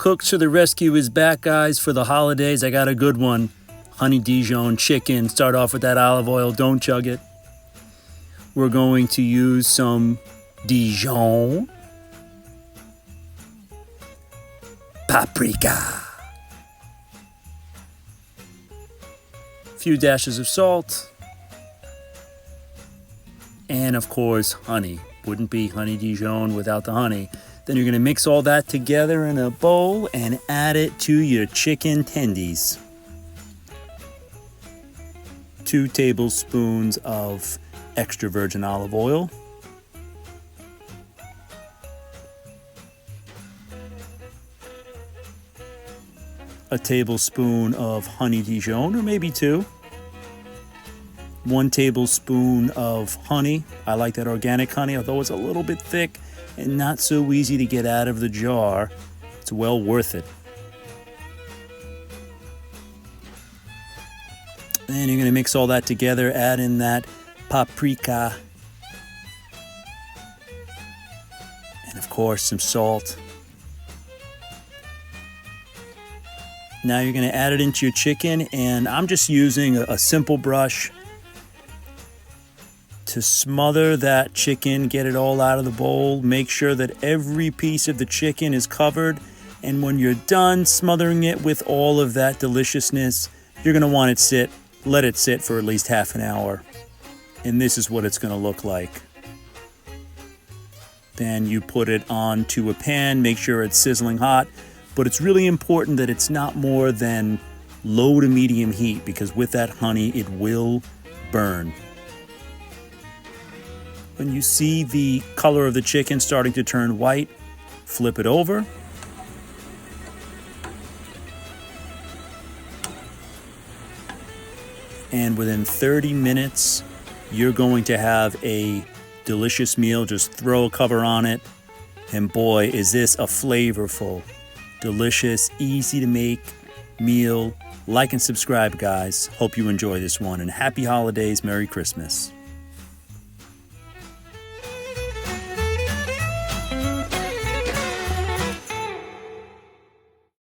Cooks to the rescue is back, guys, for the holidays. I got a good one. Honey Dijon chicken. Start off with that olive oil. Don't chug it. We're going to use some Dijon. Paprika. A few dashes of salt. And, of course, honey. Wouldn't be honey Dijon without the honey. Then you're going to mix all that together in a bowl and add it to your chicken tendies. 2 tablespoons of extra virgin olive oil. A tablespoon of honey Dijon, or maybe 2. 1 tablespoon of honey. I like that organic honey, although it's a little bit thick and not so easy to get out of the jar. It's well worth it. Then you're going to mix all that together, add in that paprika, and of course some salt. Now you're going to add it into your chicken, and I'm just using a simple brush to smother that chicken, get it all out of the bowl. Make sure that every piece of the chicken is covered. And when you're done smothering it with all of that deliciousness, you're going to want it let it sit for at least half an hour. And this is what it's going to look like. Then you put it onto a pan, make sure it's sizzling hot. But it's really important that it's not more than low to medium heat, because with that honey, it will burn. When you see the color of the chicken starting to turn white, flip it over. And within 30 minutes, you're going to have a delicious meal. Just throw a cover on it. And boy, is this a flavorful, delicious, easy to make meal. Like and subscribe, guys. Hope you enjoy this one. And happy holidays. Merry Christmas.